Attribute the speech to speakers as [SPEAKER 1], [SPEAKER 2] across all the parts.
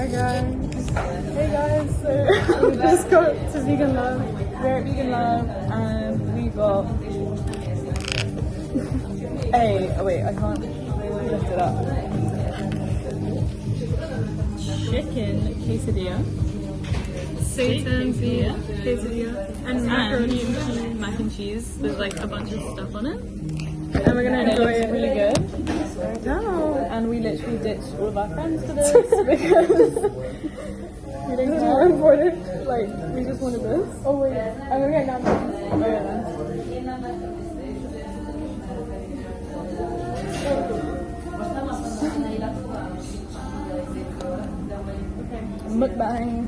[SPEAKER 1] Hi guys. Hey guys, so we just got to Vegan Love. We're at Vegan Love and we got I can't lift it up. Chicken quesadilla.
[SPEAKER 2] Satan's
[SPEAKER 1] Quesadilla. And macaroni and cheese.
[SPEAKER 2] mac and cheese with like a bunch of stuff on it.
[SPEAKER 1] And we're gonna enjoy it.
[SPEAKER 2] Really good.
[SPEAKER 1] No.
[SPEAKER 2] And we literally ditched all of our friends for this because
[SPEAKER 1] We didn't care for it. Like, we just wanted this. Oh wait, I'm gonna get now.
[SPEAKER 2] mukbang.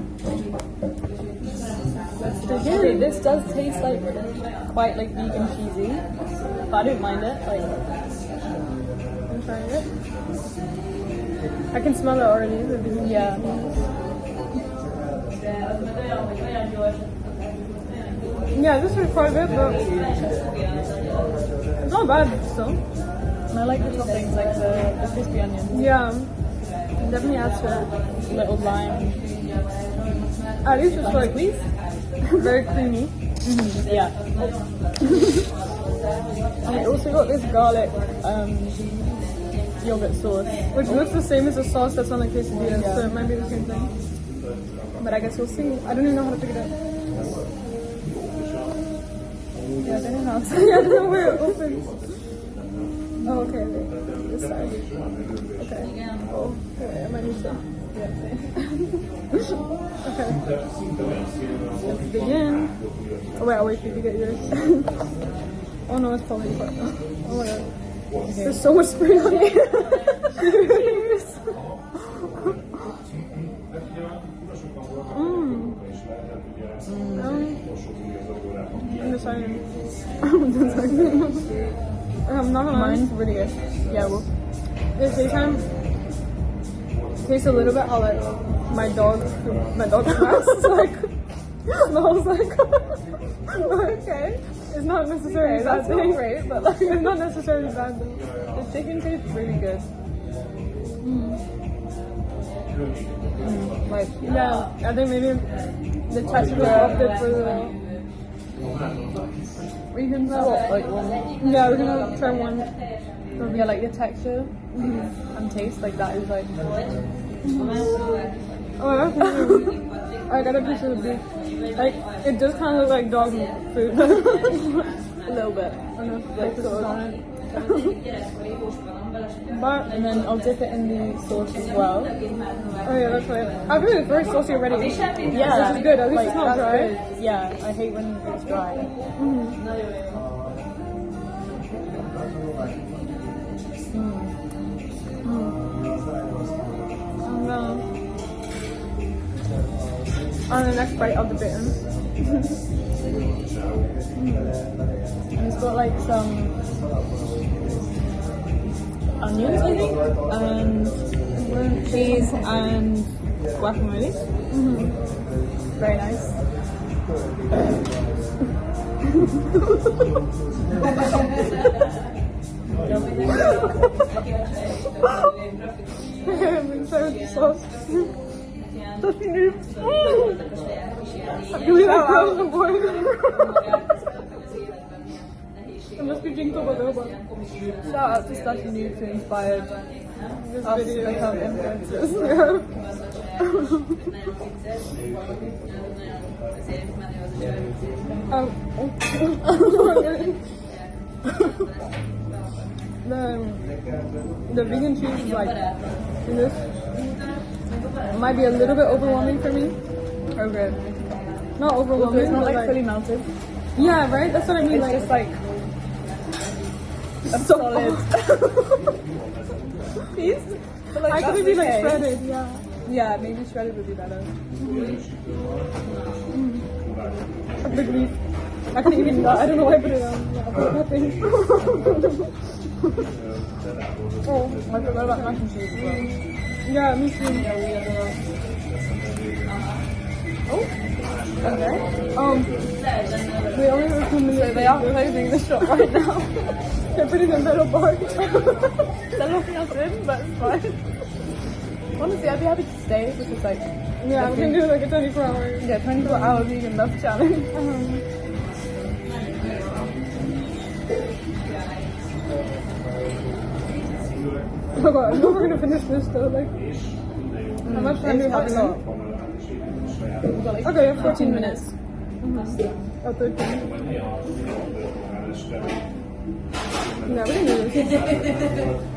[SPEAKER 1] Let's begin.
[SPEAKER 2] Okay, this does taste like quite like vegan cheesy, but I don't mind it. Like,
[SPEAKER 1] I'm trying it. I can smell it already. The vegan
[SPEAKER 2] yeah.
[SPEAKER 1] Yeah, this is quite good, but it's not bad still.
[SPEAKER 2] And I like the toppings, like the crispy onions,
[SPEAKER 1] Yeah, definitely adds to it.
[SPEAKER 2] little lime.
[SPEAKER 1] At least it's like very creamy.
[SPEAKER 2] Yeah.
[SPEAKER 1] And we also got this garlic,
[SPEAKER 2] Yogurt sauce.
[SPEAKER 1] which looks the same as the sauce that's on the quesadilla,
[SPEAKER 2] Yeah.
[SPEAKER 1] so it might be the same thing. But I guess we'll see. I don't even know how to pick it up.
[SPEAKER 2] Yeah, I don't know how to.
[SPEAKER 1] I don't know where it opens. Oh, okay, wait. This side. Okay. Oh, okay, I might need to. Okay. Let's begin. Oh, wait, I'll wait for you to get yours. Oh no, it's probably part. Oh my god.
[SPEAKER 2] Okay.
[SPEAKER 1] There's so much spray on it. I'm deciding. I'm not gonna lie.
[SPEAKER 2] Mine's really good. Yeah, well,
[SPEAKER 1] This daytime tastes a little bit how like my dog smells like. Smells like. Okay. It's not necessarily a bad
[SPEAKER 2] that's not
[SPEAKER 1] thing.
[SPEAKER 2] great, but like,
[SPEAKER 1] It's not necessarily a bad thing.
[SPEAKER 2] the chicken tastes really good. Like,
[SPEAKER 1] Yeah, I think maybe the texture opted for the.
[SPEAKER 2] we can swap like one.
[SPEAKER 1] Yeah, we're gonna try one.
[SPEAKER 2] Yeah, like the texture and taste, like that is like.
[SPEAKER 1] Oh, that's really. I got a piece of the beef. Like, it does kind of look like dog food.
[SPEAKER 2] A little bit.
[SPEAKER 1] Like,
[SPEAKER 2] Sort of on it.
[SPEAKER 1] but,
[SPEAKER 2] And then I'll dip it in the sauce as well.
[SPEAKER 1] oh yeah, that's right. I feel it's very saucy already.
[SPEAKER 2] Yeah,
[SPEAKER 1] This is good. At least
[SPEAKER 2] like,
[SPEAKER 1] it's not
[SPEAKER 2] that's
[SPEAKER 1] dry.
[SPEAKER 2] good. Yeah, I hate when it's dry.
[SPEAKER 1] On the next bite, I'll dip it in.
[SPEAKER 2] And it's got like some onions, I think, and cheese and guacamole. Very nice.
[SPEAKER 1] I'm excited with the sauce. I believe I crossed the board. It must be Jinko Biloba.
[SPEAKER 2] Shout out to Stuffy Noobs who inspired
[SPEAKER 1] This
[SPEAKER 2] us to
[SPEAKER 1] video.
[SPEAKER 2] become influencers.
[SPEAKER 1] The vegan cheese is like this. It might be a little bit overwhelming for me.
[SPEAKER 2] Okay.
[SPEAKER 1] Not overwhelming,
[SPEAKER 2] It's not
[SPEAKER 1] but
[SPEAKER 2] like fully melted.
[SPEAKER 1] yeah, right. That's what I mean.
[SPEAKER 2] It's just like a
[SPEAKER 1] so
[SPEAKER 2] solid piece. But like,
[SPEAKER 1] I could
[SPEAKER 2] that's
[SPEAKER 1] be like
[SPEAKER 2] okay.
[SPEAKER 1] shredded. Yeah.
[SPEAKER 2] Yeah, maybe shredded would be better.
[SPEAKER 1] A big leaf. I couldn't even. I don't know why I put it on. Yeah, I put nothing. Oh,
[SPEAKER 2] I forgot about mac and cheese as well.
[SPEAKER 1] yeah, me too.
[SPEAKER 2] Okay.
[SPEAKER 1] We only have 2 minutes.
[SPEAKER 2] So they are closing the shop right now.
[SPEAKER 1] They're putting the metal bar.
[SPEAKER 2] They're locking us in, but it's fine. Honestly, I'd be happy to stay, which is like,
[SPEAKER 1] Yeah, we can do like a 24-hour.
[SPEAKER 2] yeah, 24-hour vegan love challenge.
[SPEAKER 1] Oh god, I'm never gonna finish this though. Like, how much time do we have
[SPEAKER 2] It's
[SPEAKER 1] now?
[SPEAKER 2] We've got like
[SPEAKER 1] Okay,
[SPEAKER 2] 14 minutes.
[SPEAKER 1] Oh, 13. Yeah, we can do this.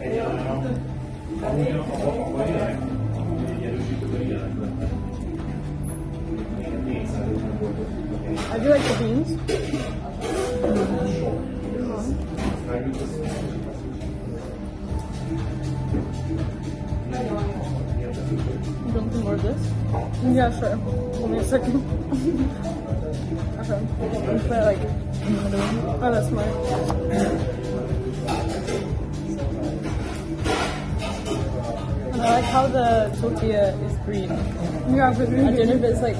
[SPEAKER 1] I do like the beans.
[SPEAKER 2] You want some more of this?
[SPEAKER 1] Yeah, sure. Give me a second. Okay.
[SPEAKER 2] And put it like in the middle.
[SPEAKER 1] Oh, that's smart.
[SPEAKER 2] And I like how the tortilla is green.
[SPEAKER 1] Yeah, but
[SPEAKER 2] I don't know if it's like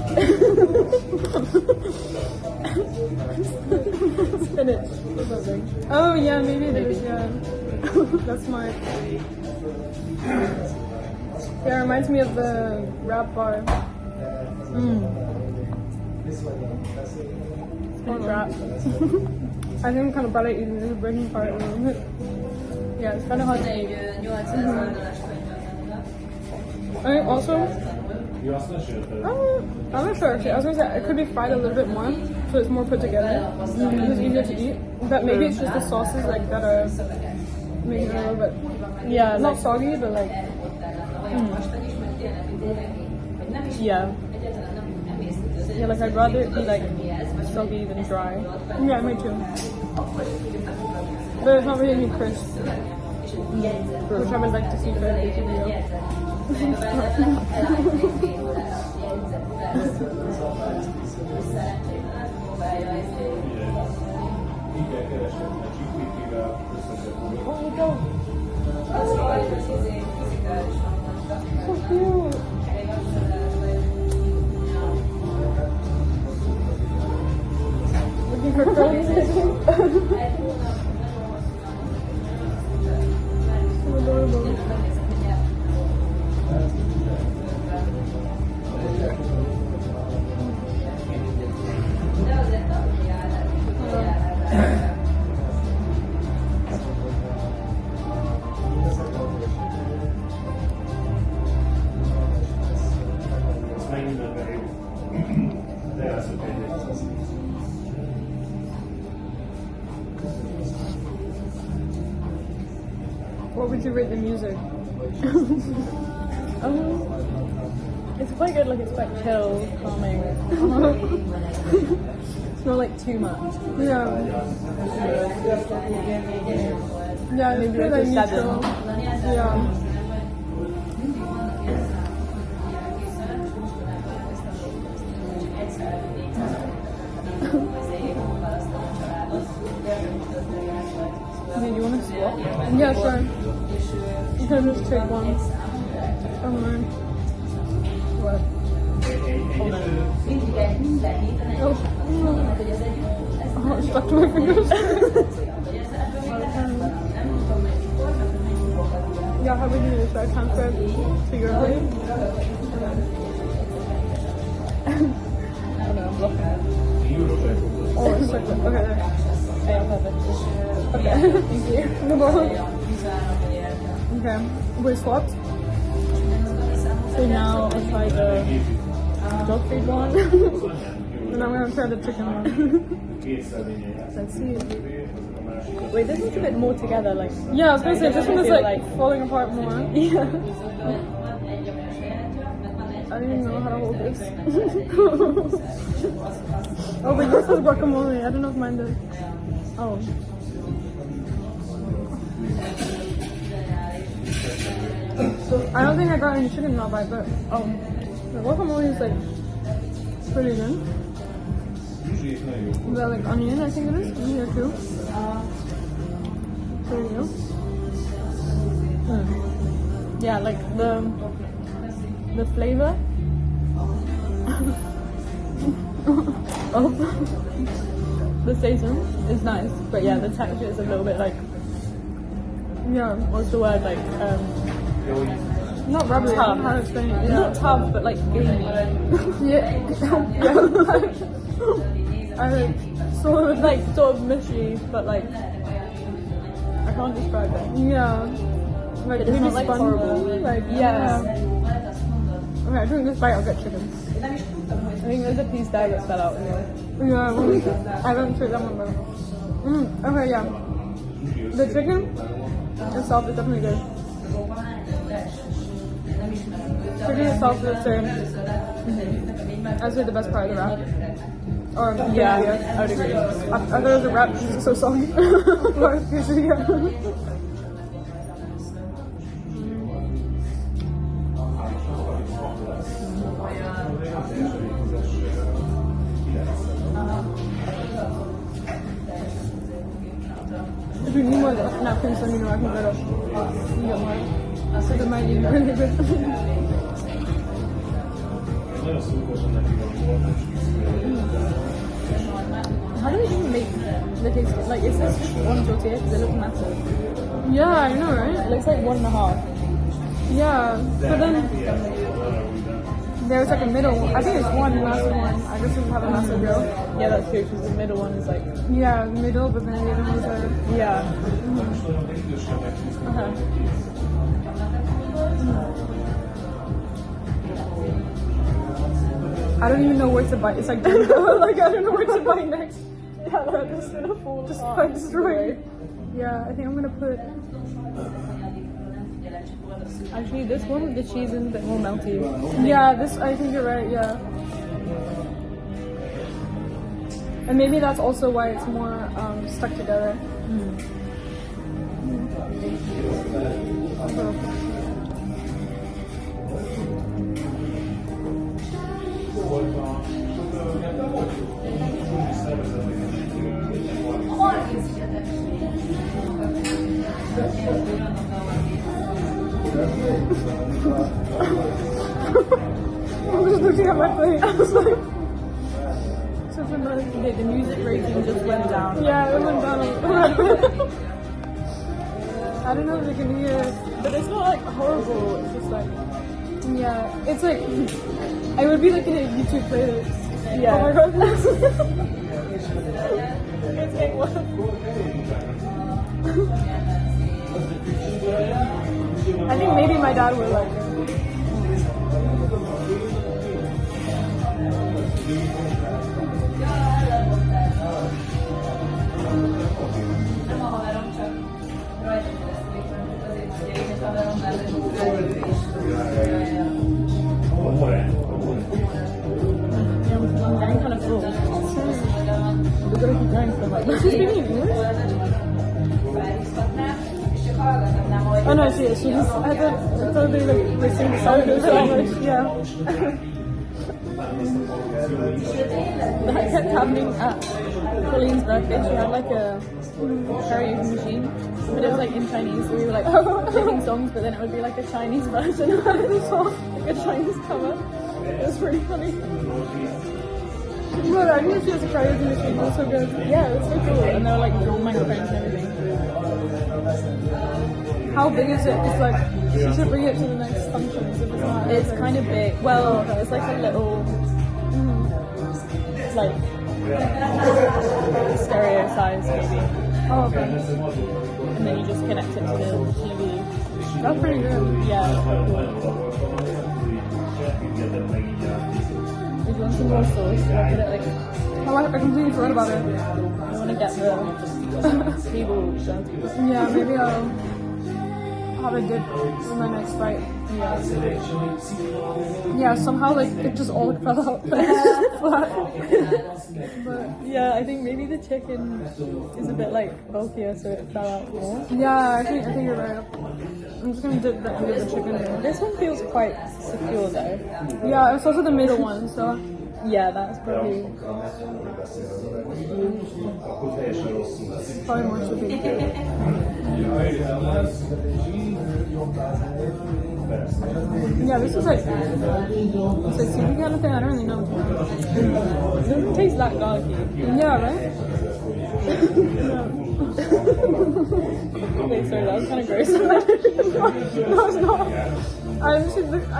[SPEAKER 2] spinach or something.
[SPEAKER 1] oh yeah, maybe it is. Yeah, that's smart. Yeah, it reminds me of the wrap bar.
[SPEAKER 2] Spinach wrap.
[SPEAKER 1] I think I'm kind of bad at eating this breaking part a little bit.
[SPEAKER 2] Yeah, it's kind of hard to eat.
[SPEAKER 1] I think also, I'm not sure actually. I was gonna say it could be fried a little bit more, so it's more put together. It's easier to eat. But maybe it's just the sauces like that are making it a little bit,
[SPEAKER 2] Yeah,
[SPEAKER 1] not
[SPEAKER 2] like,
[SPEAKER 1] soggy, but like,
[SPEAKER 2] yeah. Yeah, like I'd rather it be like soggy than dry.
[SPEAKER 1] yeah, me too. But it's not really any crisp, which I would like to see for a video. Oh, we go. So cute. Looking for friends. So adorable. What would you rate the music?
[SPEAKER 2] It's quite good, like it's quite chill, calming. It's not like too much.
[SPEAKER 1] Yeah. Yeah, it's
[SPEAKER 2] Maybe
[SPEAKER 1] pretty
[SPEAKER 2] like a
[SPEAKER 1] like
[SPEAKER 2] 7.
[SPEAKER 1] neutral. Yeah.
[SPEAKER 2] Do you want to swap?
[SPEAKER 1] Yeah, sure. You can just take one. Oh my. What? Oh, it stuck to my fingers. Yeah, how would you do this? I transfer it to your plate?
[SPEAKER 2] Oh no, I'm blocking it.
[SPEAKER 1] Oh, it's stuck. Okay, there.
[SPEAKER 2] Yeah, perfect.
[SPEAKER 1] Okay, thank you. No problem. Okay, we swapped.
[SPEAKER 2] So now I'll try the dog food one.
[SPEAKER 1] And I'm gonna try the chicken one.
[SPEAKER 2] Let's see. Wait, this is a bit more together, like.
[SPEAKER 1] Yeah, I was gonna say, this one is
[SPEAKER 2] feel
[SPEAKER 1] like falling apart more.
[SPEAKER 2] Yeah.
[SPEAKER 1] I don't even know how to hold this. Oh, but yours has guacamole. I don't know if mine does.
[SPEAKER 2] Oh.
[SPEAKER 1] I don't think I got any chicken in that bite, but the guacamole is like pretty good. Is that like onion? I think it is. In here too. There you go.
[SPEAKER 2] Yeah, like the flavor of the seitan is nice, but yeah, the texture is a little bit like,
[SPEAKER 1] Yeah.
[SPEAKER 2] what's the word, like
[SPEAKER 1] Not rubbery. I don't know how to
[SPEAKER 2] tough.
[SPEAKER 1] explain it.
[SPEAKER 2] Not tough, but like gamey.
[SPEAKER 1] Yeah. Yeah. I like sort of
[SPEAKER 2] Like sort of mushy, but like I can't describe it.
[SPEAKER 1] yeah. Like
[SPEAKER 2] It's
[SPEAKER 1] maybe
[SPEAKER 2] not like
[SPEAKER 1] spongy.
[SPEAKER 2] horrible.
[SPEAKER 1] Like
[SPEAKER 2] Yeah.
[SPEAKER 1] Okay, I drink this bite. I'll get chicken.
[SPEAKER 2] I think there's a piece there that fell out anyway.
[SPEAKER 1] Yeah. Well, I don't treat that one though. Okay. Yeah. The chicken itself is definitely good. Chicken itself is the same. I'd say the best part of the wrap. Or
[SPEAKER 2] Yeah, I would agree.
[SPEAKER 1] I thought it was a wrap because it's so soggy. But it's yeah. If you need more napkins, let me know. I can get up. You get more. So it might be really good.
[SPEAKER 2] How do they even make the taste? Like, is this just one tortilla? Because it looks massive.
[SPEAKER 1] Yeah, I know, right?
[SPEAKER 2] It looks like 1.5.
[SPEAKER 1] Yeah, but then there's like a middle one. I think it's one massive one. I just didn't have a massive grill.
[SPEAKER 2] Yeah, that's true. Because the middle one is like.
[SPEAKER 1] Yeah, middle, but then the other ones are.
[SPEAKER 2] Yeah.
[SPEAKER 1] Okay. I don't even know where to bite. It's like, like I don't know where to bite next.
[SPEAKER 2] Yeah, they're just gonna fall
[SPEAKER 1] Just
[SPEAKER 2] apart.
[SPEAKER 1] like destroy. Yeah, I think I'm gonna put.
[SPEAKER 2] Actually, this one with the cheese is a bit more melty.
[SPEAKER 1] Yeah, this. I think you're right. Yeah. And maybe that's also why it's more stuck together. I'm just looking at my plate. I was like, such a nice.
[SPEAKER 2] Okay, the music rating just went down.
[SPEAKER 1] Yeah, it went down a bit. I don't know if they can hear,
[SPEAKER 2] But it's not like horrible. It's just like.
[SPEAKER 1] yeah, it's like, I would be looking at YouTube playlist.
[SPEAKER 2] Yeah.
[SPEAKER 1] Oh my god.
[SPEAKER 2] It's getting worse.
[SPEAKER 1] I think maybe my dad would like it.
[SPEAKER 2] I'm getting kind of full. We're gonna keep going for like.
[SPEAKER 1] Is she speaking English? Oh no, she is. She's. I thought they like were singing the song in English. Yeah.
[SPEAKER 2] That kept happening at Colleen's birthday. She had like a karaoke machine, but it was like in Chinese. So we were like picking songs, but then it would be like a Chinese version of the song, like a Chinese cover. It was pretty funny.
[SPEAKER 1] Well, I knew she was a karaoke machine. It was so good.
[SPEAKER 2] Yeah, it was so cool. And they were like drawing microphones and everything.
[SPEAKER 1] How big is it? It's like she should bring it to the next functions if it's not.
[SPEAKER 2] It's kind of big. Well, it's like a little, like stereo size maybe.
[SPEAKER 1] Oh, okay.
[SPEAKER 2] And then you just connect it to the TV.
[SPEAKER 1] That's pretty good.
[SPEAKER 2] Yeah, it's quite cool. If you want some more sauce, I'll put it like.
[SPEAKER 1] Oh, I completely forgot about it.
[SPEAKER 2] I want to get the table done.
[SPEAKER 1] Yeah, maybe I'll have a dip in my next bite. Yeah, somehow like it just all fell out. Flat. But
[SPEAKER 2] Yeah, I think maybe the chicken is a bit like bulkier, so it fell out more.
[SPEAKER 1] yeah, I think you're right. I'm just gonna dip the end of the chicken in.
[SPEAKER 2] This one feels quite secure though.
[SPEAKER 1] Yeah, it's also the middle one, so
[SPEAKER 2] Yeah, that's probably.
[SPEAKER 1] probably more should be. Yeah, this is like it's a seafood kind of thing. I don't really know.
[SPEAKER 2] It doesn't taste that garlicky.
[SPEAKER 1] Yeah, right?
[SPEAKER 2] Okay, sorry, that was kind of gross.
[SPEAKER 1] No, it's not. I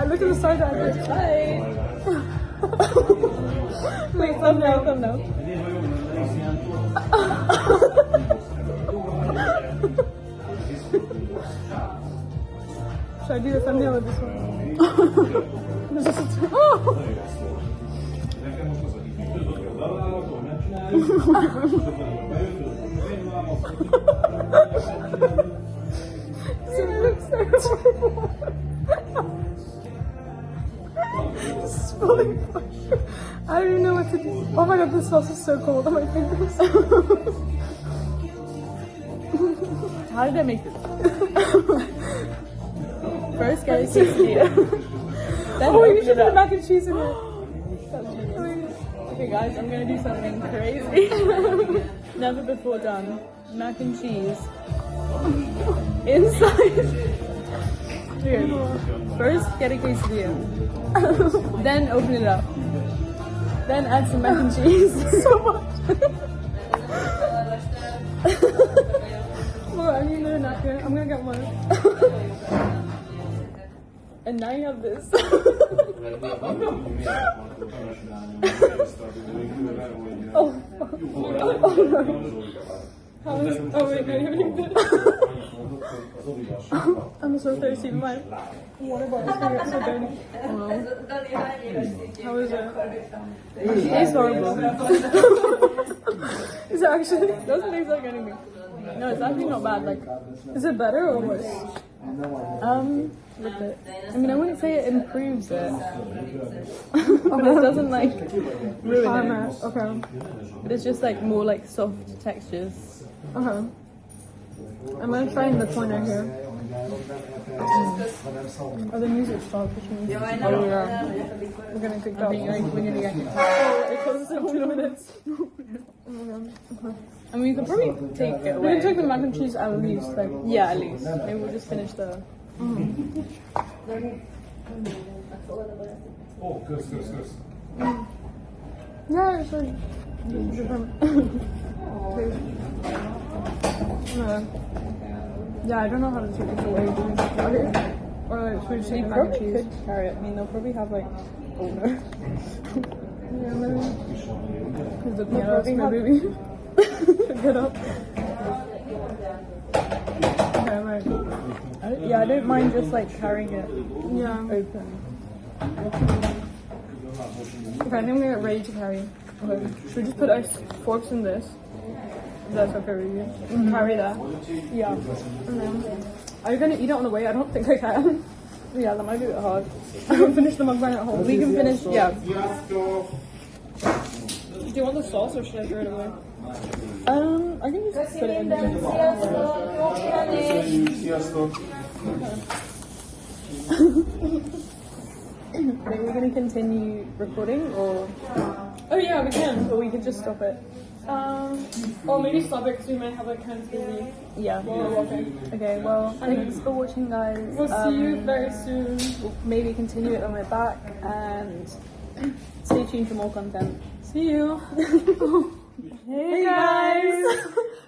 [SPEAKER 1] look at the side that I did.
[SPEAKER 2] Bye. Wait, thumbnail.
[SPEAKER 1] Should I do the thumbnail with this one? It looks so horrible. This is falling apart. I don't even know what to do. Oh my god, this sauce is so cold on my fingers.
[SPEAKER 2] How did I make this? First, get a quesadilla. Then
[SPEAKER 1] Oh, you
[SPEAKER 2] open
[SPEAKER 1] should
[SPEAKER 2] it
[SPEAKER 1] put
[SPEAKER 2] up.
[SPEAKER 1] mac and cheese in it.
[SPEAKER 2] That's genius. Okay, guys, I'm gonna do something crazy. Never before done. Mac and cheese inside. Here. First, get a quesadilla. Then open it up. Then add some mac and cheese.
[SPEAKER 1] So much. Oh, I need another napkin. I'm gonna get one.
[SPEAKER 2] And now you have this.
[SPEAKER 1] Oh, fuck. Oh no. How is, oh wait, no, you haven't even done it. I'm so thirsty. My water bottle is gonna get so dirty. How is it?
[SPEAKER 2] It's horrible.
[SPEAKER 1] Is it actually?
[SPEAKER 2] It doesn't taste like anything. No, it's actually not bad. Like,
[SPEAKER 1] Is it better or worse?
[SPEAKER 2] with it. I mean, I wouldn't say it improves it, but it doesn't like ruin it.
[SPEAKER 1] Okay.
[SPEAKER 2] But it's just like more like soft textures.
[SPEAKER 1] Okay. I'm gonna try in the corner here. Oh, the music stopped, which means
[SPEAKER 2] Oh yeah.
[SPEAKER 1] we're gonna pick
[SPEAKER 2] I
[SPEAKER 1] up.
[SPEAKER 2] think we're gonna get.
[SPEAKER 1] Oh, it closes in 2 minutes.
[SPEAKER 2] I mean, we could probably take it
[SPEAKER 1] We
[SPEAKER 2] away.
[SPEAKER 1] can take the mac and cheese at least, like.
[SPEAKER 2] Yeah, at least. Maybe we'll just finish the.
[SPEAKER 3] Oh, good.
[SPEAKER 1] Yeah, it's like different. Yeah, I don't know how to take this away. Okay. Or should we just
[SPEAKER 2] We
[SPEAKER 1] eat mac and
[SPEAKER 2] probably
[SPEAKER 1] cheese?
[SPEAKER 2] could carry it. I mean, they'll probably have like. Oh no.
[SPEAKER 1] Yeah, maybe. He's looking at us,
[SPEAKER 2] probably
[SPEAKER 1] my
[SPEAKER 2] have-
[SPEAKER 1] baby. Get up. Okay, right.
[SPEAKER 2] Yeah, I don't mind just like carrying it
[SPEAKER 1] Yeah.
[SPEAKER 2] open.
[SPEAKER 1] Okay, I think we're ready to carry. Okay. Should we just put our forks in this? If that's okay with you. Carry that.
[SPEAKER 2] Yeah.
[SPEAKER 1] And then, are you gonna eat it on the way? I don't think I can.
[SPEAKER 2] Yeah, that might be a bit hard.
[SPEAKER 1] I can finish the mukbang at home.
[SPEAKER 2] We can finish. Yeah.
[SPEAKER 1] Do you want the sauce or should I throw it away?
[SPEAKER 2] I can just put it in there. Are we going to continue recording or
[SPEAKER 1] Oh yeah, we can.
[SPEAKER 2] we could just stop it?
[SPEAKER 1] Or maybe stop it because we might have like kind of busy
[SPEAKER 2] Yeah.
[SPEAKER 1] while we're walking.
[SPEAKER 2] Okay, well, thanks for watching, guys.
[SPEAKER 1] We'll see you very soon.
[SPEAKER 2] We'll maybe continue it when we're back and stay tuned for more content.
[SPEAKER 1] See you.
[SPEAKER 2] Hey
[SPEAKER 1] guys,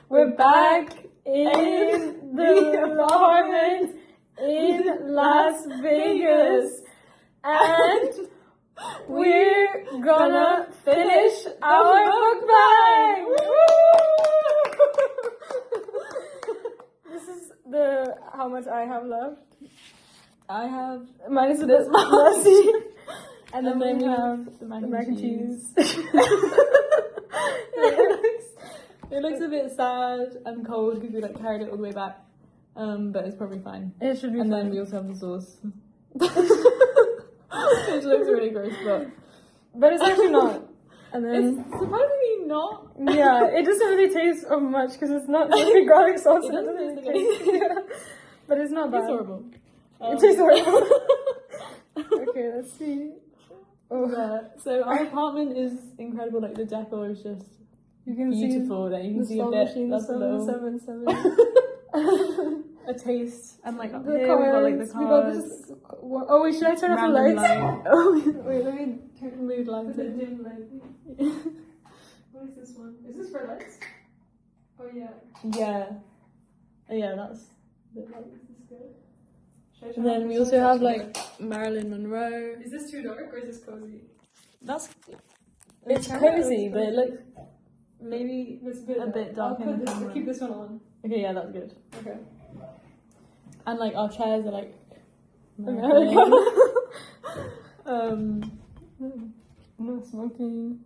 [SPEAKER 1] we're back in the apartment in Las Vegas, and we're gonna finish our mukbang. This is the how much I have left.
[SPEAKER 2] I have
[SPEAKER 1] Mine is a bit messy,
[SPEAKER 2] and then we have the mac and cheese. It looks a bit sad and cold because we like carried it all the way back. But it's probably fine.
[SPEAKER 1] It should be
[SPEAKER 2] And
[SPEAKER 1] fine.
[SPEAKER 2] then we also have the sauce. Which looks really gross,
[SPEAKER 1] But it's actually not. And
[SPEAKER 2] it's
[SPEAKER 1] then
[SPEAKER 2] surprisingly not.
[SPEAKER 1] yeah, it doesn't really taste of much because it's not like garlic sauce.
[SPEAKER 2] It
[SPEAKER 1] and
[SPEAKER 2] doesn't taste like
[SPEAKER 1] taste- yeah. But it's not bad.
[SPEAKER 2] It's horrible.
[SPEAKER 1] It tastes horrible. Okay, let's see. Oh,
[SPEAKER 2] Yeah. So our apartment is incredible. Like the decor is just
[SPEAKER 1] you can
[SPEAKER 2] beautiful. That you can
[SPEAKER 1] see
[SPEAKER 2] see a
[SPEAKER 1] the
[SPEAKER 2] bit.
[SPEAKER 1] machine.
[SPEAKER 2] That's a little
[SPEAKER 1] 777.
[SPEAKER 2] a taste. And like up
[SPEAKER 1] The
[SPEAKER 2] here we got like the
[SPEAKER 1] cards. We got
[SPEAKER 2] cards.
[SPEAKER 1] this. Oh wait, should I turn off the
[SPEAKER 2] Random
[SPEAKER 1] lights?
[SPEAKER 2] light.
[SPEAKER 1] Oh wait, let me turn
[SPEAKER 2] Mood lighting.
[SPEAKER 1] What is this one? Is this for lights? Oh yeah.
[SPEAKER 2] Yeah. Oh, yeah, that's a bit like.
[SPEAKER 1] Is this good?
[SPEAKER 2] And then we also have like Marilyn Monroe.
[SPEAKER 1] Is this too dark or is this cozy?
[SPEAKER 2] That's it's cozy, but it looks maybe
[SPEAKER 1] It's
[SPEAKER 2] a bit dark in the camera.
[SPEAKER 1] Keep this one on.
[SPEAKER 2] Okay, yeah, that's good.
[SPEAKER 1] Okay.
[SPEAKER 2] And like our chairs are like
[SPEAKER 1] American. No smoking.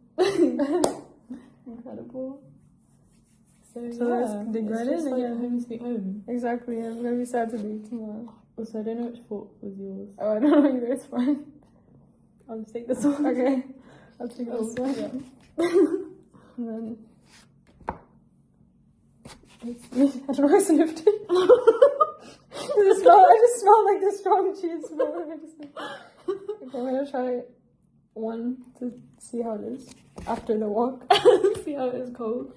[SPEAKER 1] Incredible. So
[SPEAKER 2] let's
[SPEAKER 1] yeah, dig
[SPEAKER 2] it's
[SPEAKER 1] right
[SPEAKER 2] just
[SPEAKER 1] in
[SPEAKER 2] like
[SPEAKER 1] again.
[SPEAKER 2] home sweet home.
[SPEAKER 1] Exactly. I'm gonna be sad to leave tomorrow.
[SPEAKER 2] Also, I don't know which fort was yours.
[SPEAKER 1] Oh, I don't know either. It's fine.
[SPEAKER 2] I'll just take this one.
[SPEAKER 1] Okay. I'll take
[SPEAKER 2] Oh,
[SPEAKER 1] this one.
[SPEAKER 2] yeah.
[SPEAKER 1] And then. I don't know, I sniffed it. I just smell like the strong cheese smell. Okay, I'm gonna try one to see how it is after the walk.
[SPEAKER 2] See how it is cold.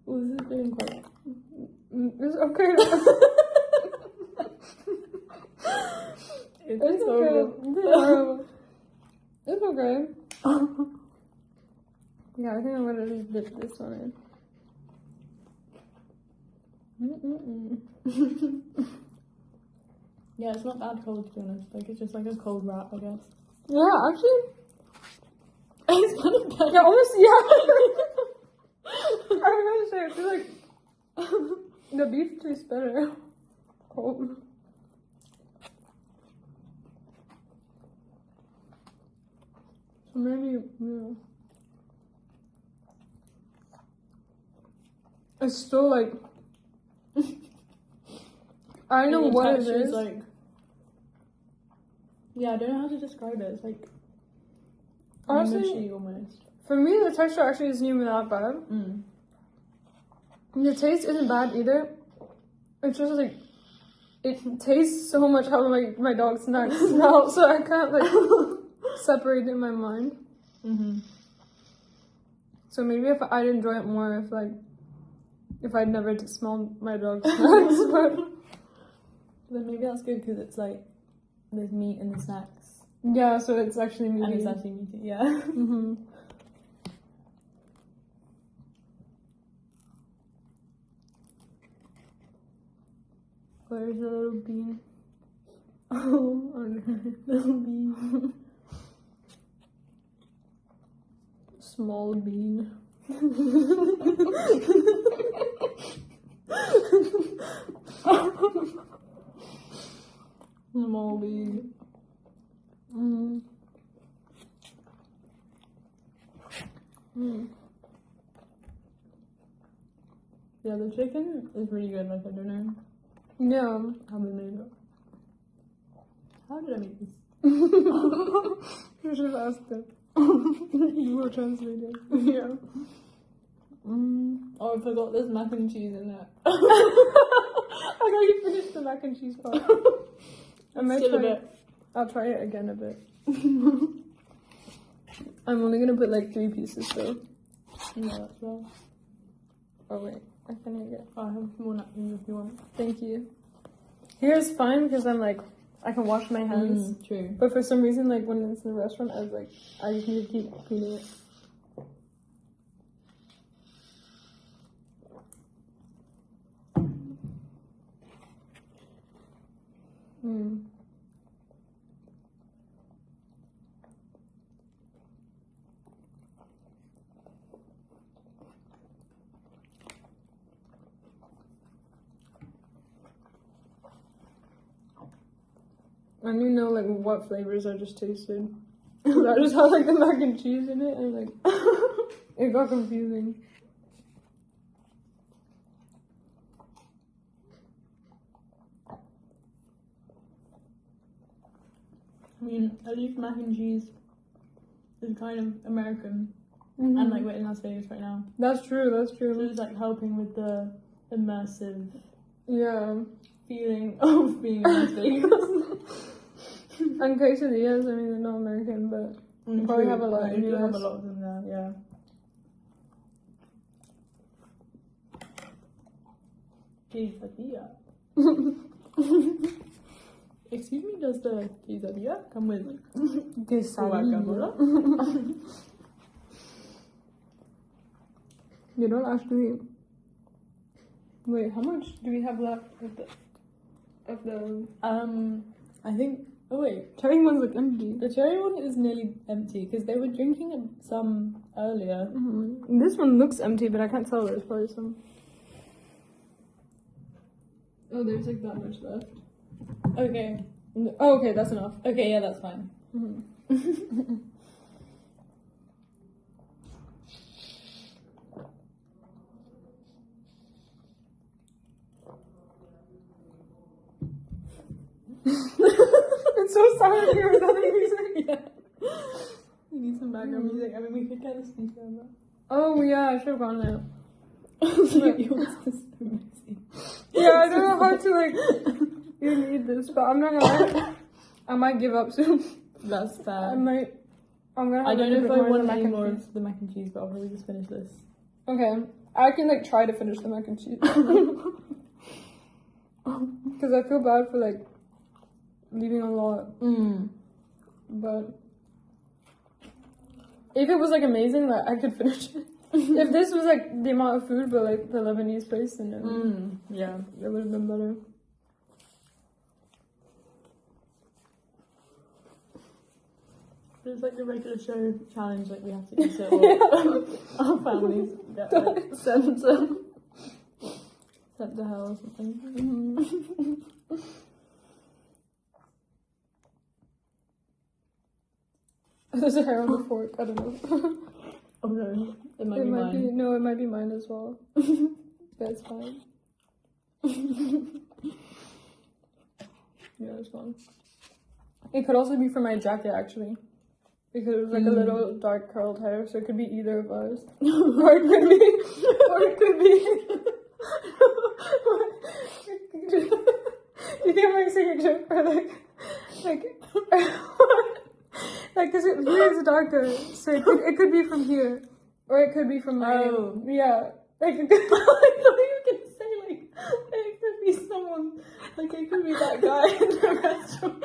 [SPEAKER 2] Oh, this is getting quite.
[SPEAKER 1] It's okay.
[SPEAKER 2] It's
[SPEAKER 1] It's
[SPEAKER 2] so
[SPEAKER 1] okay.
[SPEAKER 2] good.
[SPEAKER 1] It's horrible. It's okay. Yeah, I think I'm gonna just dip this one in.
[SPEAKER 2] Yeah, it's not bad cold to be honest. Like it's just like a cold wrap, I guess.
[SPEAKER 1] Yeah, actually.
[SPEAKER 2] It's kind of bad.
[SPEAKER 1] Yeah, almost, yeah. I was gonna say, I feel like the beef tastes better cold. So maybe, yeah. It's still like, I don't know
[SPEAKER 2] The
[SPEAKER 1] what it
[SPEAKER 2] texture
[SPEAKER 1] is.
[SPEAKER 2] Like, yeah, I don't know how to describe it. It's like
[SPEAKER 1] Honestly,
[SPEAKER 2] mushy almost.
[SPEAKER 1] for me, the texture actually isn't even that bad.
[SPEAKER 2] Mm.
[SPEAKER 1] The taste isn't bad either. It's just like, it tastes so much how my dog's snacks smell, so I can't like separate it in my mind.
[SPEAKER 2] Mm-hmm.
[SPEAKER 1] So maybe if I'd enjoy it more if I'd never smelled my dog's snacks. But
[SPEAKER 2] Then maybe that's good because it's like there's meat in the snacks
[SPEAKER 1] yeah, so it's actually meaty.
[SPEAKER 2] and it's actually meaty. Yeah.
[SPEAKER 1] Mm-hmm. Where's the little bean? Oh, little bean. Small bean.
[SPEAKER 2] Small bean.
[SPEAKER 1] Mm. Mm.
[SPEAKER 2] Yeah, the chicken is really good. Like I don't know
[SPEAKER 1] Yeah.
[SPEAKER 2] how they made it. How did I make this?
[SPEAKER 1] You should have asked it. You were translating. Yeah. Mm.
[SPEAKER 2] Oh, I forgot there's mac and cheese in it.
[SPEAKER 1] I thought you finished the mac and cheese part. I might
[SPEAKER 2] Still a
[SPEAKER 1] try.
[SPEAKER 2] bit.
[SPEAKER 1] I'll try it again a bit. I'm only gonna put like 3 pieces though.
[SPEAKER 2] Yeah, that's well.
[SPEAKER 1] Oh wait, I can get.
[SPEAKER 2] I have more napkins if you want.
[SPEAKER 1] Thank you. Here's fine because I'm like I can wash my hands.
[SPEAKER 2] True.
[SPEAKER 1] But for some reason, like when it's in the restaurant, I was like I just need to keep cleaning it. Mm. And you know like what flavors I just tasted. Cause I just had like the mac and cheese in it and like it got confusing.
[SPEAKER 2] I mean, at least mac and cheese is kind of American,
[SPEAKER 1] Mm-hmm.
[SPEAKER 2] and like we're in Las Vegas right now,
[SPEAKER 1] That's true, that's
[SPEAKER 2] so
[SPEAKER 1] true.
[SPEAKER 2] it's like helping with the immersive
[SPEAKER 1] Yeah.
[SPEAKER 2] feeling of being in Las Vegas.
[SPEAKER 1] And quesadillas, I mean they're not American, but you probably have a lot
[SPEAKER 2] You
[SPEAKER 1] in
[SPEAKER 2] do
[SPEAKER 1] the
[SPEAKER 2] have a
[SPEAKER 1] US.
[SPEAKER 2] lot of them there, yeah. Quesadilla. Excuse me, does the quesadilla come with guacamole?
[SPEAKER 1] You don't actually. Wait, how much do we have left of the?
[SPEAKER 2] I think. Oh wait,
[SPEAKER 1] Cherry ones look empty.
[SPEAKER 2] the cherry one is nearly empty because they were drinking some earlier.
[SPEAKER 1] Mm-hmm. This one looks empty, but I can't tell. There's probably some.
[SPEAKER 2] Oh, there's like that much left. Okay. Oh, okay, that's enough. Okay, yeah, that's fine.
[SPEAKER 1] Mm-hmm. It's so silent here without any music.
[SPEAKER 2] Yeah. We need some background music. I mean, we could get a speaker on that.
[SPEAKER 1] Oh yeah, I should have gone there.
[SPEAKER 2] Yours is so messy.
[SPEAKER 1] Yeah, I don't know how to like. You need this, but I'm not gonna lie. I might give up soon.
[SPEAKER 2] That's
[SPEAKER 1] I
[SPEAKER 2] fair.
[SPEAKER 1] might. I'm gonna.
[SPEAKER 2] I
[SPEAKER 1] Have
[SPEAKER 2] don't
[SPEAKER 1] a
[SPEAKER 2] know if
[SPEAKER 1] bit
[SPEAKER 2] I
[SPEAKER 1] more
[SPEAKER 2] want
[SPEAKER 1] mac
[SPEAKER 2] any
[SPEAKER 1] and
[SPEAKER 2] more
[SPEAKER 1] cheese.
[SPEAKER 2] of the mac and cheese, but I'll probably just finish this.
[SPEAKER 1] Okay, I can like try to finish the mac and cheese because I feel bad for like leaving a lot. But if it was like amazing, like I could finish it. If this was like the amount of food, but like the Lebanese place, then
[SPEAKER 2] Yeah.
[SPEAKER 1] it would have been better.
[SPEAKER 2] It's like the regular show challenge, like we have to eat it or our families get like, sent to hell or something.
[SPEAKER 1] There's a hair on the fork. I don't know.
[SPEAKER 2] Okay, it might
[SPEAKER 1] It
[SPEAKER 2] be
[SPEAKER 1] might
[SPEAKER 2] mine.
[SPEAKER 1] be no, it might be mine as well. But it's fine. Yeah, it's fine. It could also be for my jacket actually. Because it was like a little dark curled hair, so it could be either of ours. Or it could be you think I'm like saying a joke or like because here is darker, so it could be from here. Or it could be from my yeah. Like it could,
[SPEAKER 2] I thought you were gonna say like it could be someone, like it could be that guy in the restaurant.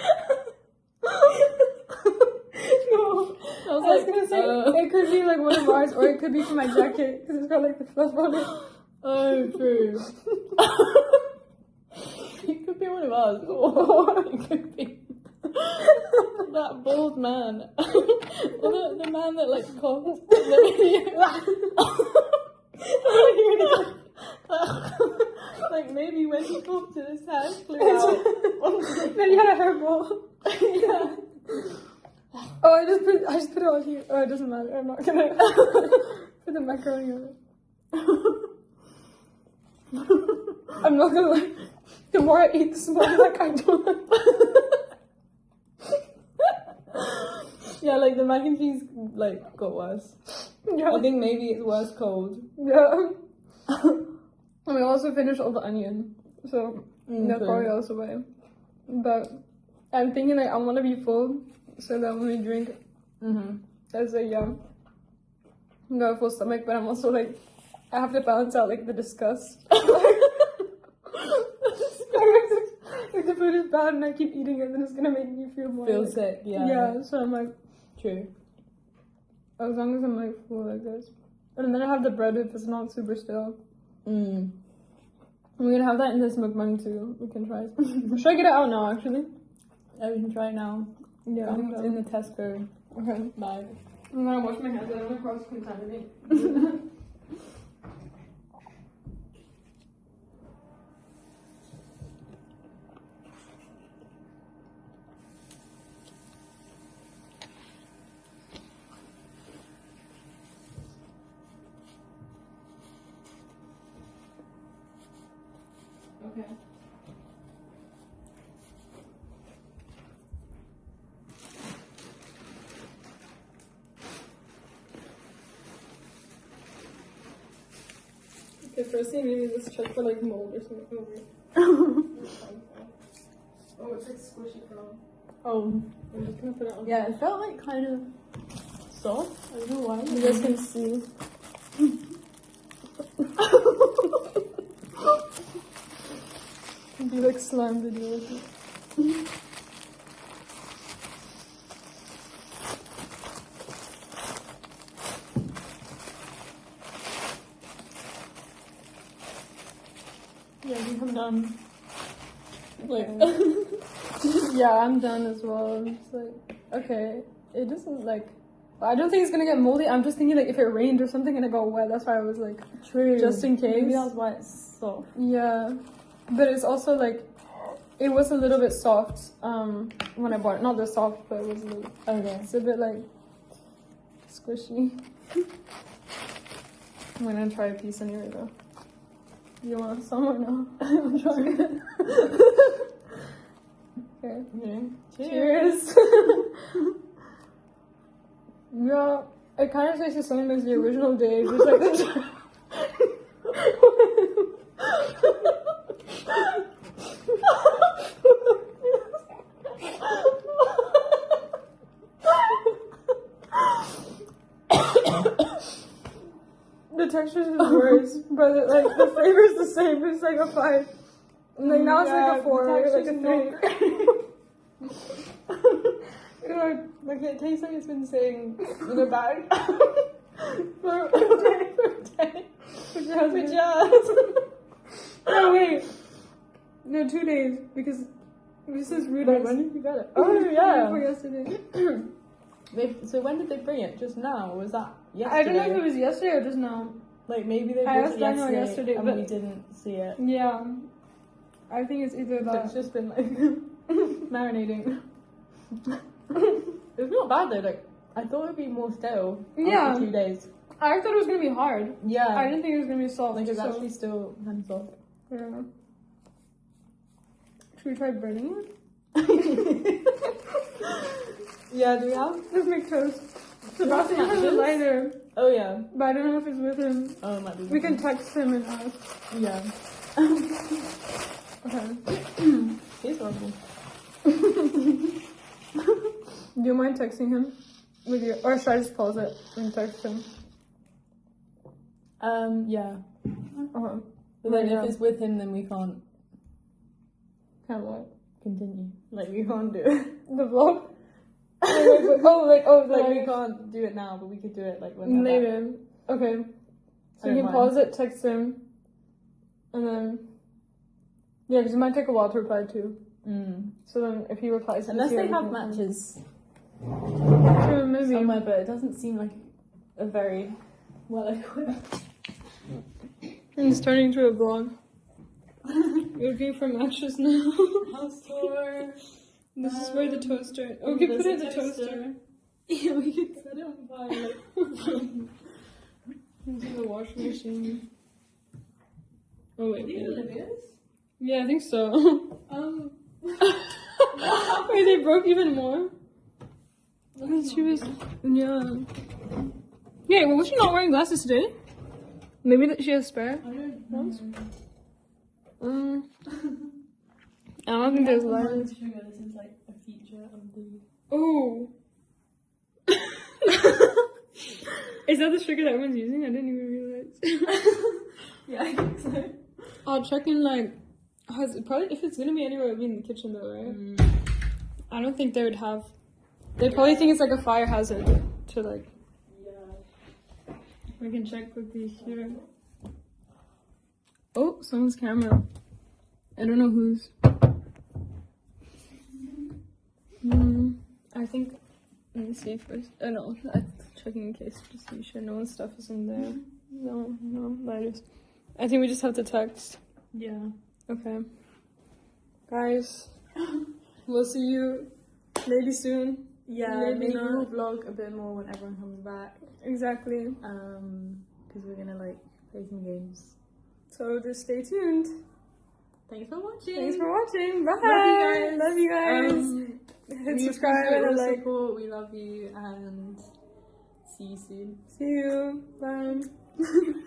[SPEAKER 1] no. I was gonna say it could be like one of ours, or it could be from my jacket because it's got like the fluff on it.
[SPEAKER 2] Oh, true. It could be one of us, or it could be that bald man, or the man that like coughed in the video. Like maybe when he coughed, his hair flew out.
[SPEAKER 1] Then you had a hairball.
[SPEAKER 2] Yeah.
[SPEAKER 1] Oh, I just put it on here. Oh, it doesn't matter. I'm not gonna put the macaroni on it. I'm not gonna like. The more I eat, the more like I don't.
[SPEAKER 2] Yeah, like the mac and cheese like got worse.
[SPEAKER 1] Yeah.
[SPEAKER 2] I think maybe it's worse cold.
[SPEAKER 1] Yeah. And we also finished all the onion, so that's
[SPEAKER 2] true.
[SPEAKER 1] probably also why. But I'm thinking like I want to be full, so that when we drink, as a I got a full stomach. But I'm also like I have to balance out like the disgust. Like the food is bad and I keep eating it, then it's gonna make me feel more like,
[SPEAKER 2] sick. Yeah.
[SPEAKER 1] Yeah, so I'm like,
[SPEAKER 2] True.
[SPEAKER 1] as long as I'm like full, I guess. And then I have the bread if it's not super stale.
[SPEAKER 2] Mm.
[SPEAKER 1] We're gonna have that in this mukbang too. We can try it. Should I get it out now, actually?
[SPEAKER 2] Yeah, we can try it now.
[SPEAKER 1] Yeah.
[SPEAKER 2] I think it's in the Tesco
[SPEAKER 1] Okay.
[SPEAKER 2] bag.
[SPEAKER 1] I'm gonna wash my hands. I don't want to cross-contaminate.
[SPEAKER 2] Okay.
[SPEAKER 1] Okay, firstly, maybe let's check for like mold or something. Oh, it's like squishy from.
[SPEAKER 2] Oh.
[SPEAKER 1] I'm just gonna put it on.
[SPEAKER 2] Yeah, it felt like kind of soft. I don't know why.
[SPEAKER 1] You guys can see. It'd be like slime video with it.
[SPEAKER 2] Yeah, I think I'm done. Like,
[SPEAKER 1] Yeah, I'm done as well. It's like, okay, it doesn't like. I don't think it's gonna get moldy. I'm just thinking like if it rained or something and it got wet. That's why I was like,
[SPEAKER 2] True.
[SPEAKER 1] just in case.
[SPEAKER 2] Maybe that's why it's soft.
[SPEAKER 1] Yeah, but it's also like, it was a little bit soft when I bought it. Not the soft, but it was a little.
[SPEAKER 2] Okay.
[SPEAKER 1] It's a bit like squishy. I'm gonna try a piece anyway though. You want some or no? I'm trying it. Okay.
[SPEAKER 2] Okay.
[SPEAKER 1] Cheers. Yeah, it kind of tastes the same as the original day, just like the. The texture is worse, but like the flavor is the same. It's like a 5. And like now it's like a 4, like a 3.
[SPEAKER 2] Like it tastes like it's been sitting in a bag for a day.
[SPEAKER 1] Oh wait, no, 2 days because this is rude.
[SPEAKER 2] Wait, when did you get it?
[SPEAKER 1] Oh yeah,
[SPEAKER 2] For
[SPEAKER 1] yesterday.
[SPEAKER 2] So when did they bring it? Just now? Or was that yesterday?
[SPEAKER 1] I don't know if it was yesterday or just now.
[SPEAKER 2] Like maybe they
[SPEAKER 1] I
[SPEAKER 2] brought
[SPEAKER 1] asked
[SPEAKER 2] it
[SPEAKER 1] Daniel
[SPEAKER 2] yesterday,
[SPEAKER 1] yesterday,
[SPEAKER 2] and
[SPEAKER 1] but-
[SPEAKER 2] we didn't see it.
[SPEAKER 1] Yeah, I think it's either
[SPEAKER 2] But
[SPEAKER 1] that.
[SPEAKER 2] it's just been like marinating. It's not bad though. Like I thought it'd be more stale.
[SPEAKER 1] Yeah.
[SPEAKER 2] After 2 days.
[SPEAKER 1] I thought it was gonna be hard.
[SPEAKER 2] Yeah.
[SPEAKER 1] I didn't think it was gonna be soft.
[SPEAKER 2] Like it's
[SPEAKER 1] so-
[SPEAKER 2] actually still kind of soft.
[SPEAKER 1] Yeah. Should we try burning it?
[SPEAKER 2] Yeah. Do we have?
[SPEAKER 1] Let's make toast. Sebastian has a
[SPEAKER 2] matches?
[SPEAKER 1] lighter,
[SPEAKER 2] Oh yeah.
[SPEAKER 1] but I don't know if it's with him.
[SPEAKER 2] Oh, it might be.
[SPEAKER 1] We can text him and ask.
[SPEAKER 2] Yeah.
[SPEAKER 1] Okay.
[SPEAKER 2] He's horrible.
[SPEAKER 1] Do you mind texting him with your, or should I just pause it and text him?
[SPEAKER 2] Yeah.
[SPEAKER 1] Uh-huh.
[SPEAKER 2] But then
[SPEAKER 1] Yeah.
[SPEAKER 2] if it's with him, then we can't
[SPEAKER 1] Kind of what?
[SPEAKER 2] continue. Like we can't do it.
[SPEAKER 1] The vlog?
[SPEAKER 2] Like we can't do it now, but we could do it like when they're back.
[SPEAKER 1] Later. Okay. So
[SPEAKER 2] I
[SPEAKER 1] you
[SPEAKER 2] don't
[SPEAKER 1] can pause it, text him, and then yeah, because it might take a while to reply too.
[SPEAKER 2] Mm.
[SPEAKER 1] So then if he replies,
[SPEAKER 2] Unless
[SPEAKER 1] this
[SPEAKER 2] they
[SPEAKER 1] year,
[SPEAKER 2] have
[SPEAKER 1] we can-
[SPEAKER 2] matches
[SPEAKER 1] True, maybe.
[SPEAKER 2] somewhere, but it doesn't seem like a very well equipped.
[SPEAKER 1] It's turning into a vlog. Looking for matches now.
[SPEAKER 2] House tour.
[SPEAKER 1] This is where the toaster. Oh, we can
[SPEAKER 2] there's
[SPEAKER 1] put it in
[SPEAKER 2] a
[SPEAKER 1] the toaster.
[SPEAKER 2] toaster.
[SPEAKER 1] Yeah, we can
[SPEAKER 2] Set it on fire.
[SPEAKER 1] into the washing machine. Oh wait,
[SPEAKER 2] These
[SPEAKER 1] yeah.
[SPEAKER 2] Olivia's?
[SPEAKER 1] Yeah, I think so. Wait, they broke even more. She was, yeah. Yeah, well, was she not wearing glasses today? Maybe that she has spare
[SPEAKER 2] I don't
[SPEAKER 1] ones.
[SPEAKER 2] know.
[SPEAKER 1] I don't think there's
[SPEAKER 2] Lemon
[SPEAKER 1] lines.
[SPEAKER 2] sugar. This is like a feature of the.
[SPEAKER 1] Oh. Is that the sugar that everyone's using? I didn't even realize.
[SPEAKER 2] Yeah, I think so.
[SPEAKER 1] I'll check in like, probably if it's gonna be anywhere, it'll be in the kitchen though, right? I don't think they would have. They probably think it's like a fire hazard to like.
[SPEAKER 2] Yeah.
[SPEAKER 1] We can check quickly here. Oh, someone's camera. I don't know whose. I think. Let me see first. No, I'm checking in case just to be sure no one's stuff is in there. No, lighters. I think we just have to text.
[SPEAKER 2] Yeah.
[SPEAKER 1] Okay. Guys, we'll see you maybe soon.
[SPEAKER 2] Yeah,
[SPEAKER 1] Maybe
[SPEAKER 2] maybe
[SPEAKER 1] not.
[SPEAKER 2] we'll vlog a bit more when everyone comes back.
[SPEAKER 1] Exactly.
[SPEAKER 2] Because we're gonna like play some games.
[SPEAKER 1] So just stay tuned.
[SPEAKER 2] Thanks for watching.
[SPEAKER 1] Thanks for watching. Bye.
[SPEAKER 2] Love you guys.
[SPEAKER 1] Love you guys. Hit
[SPEAKER 2] We
[SPEAKER 1] subscribe
[SPEAKER 2] appreciate
[SPEAKER 1] and
[SPEAKER 2] your
[SPEAKER 1] like.
[SPEAKER 2] support. We love you and see you soon.
[SPEAKER 1] See you. Bye.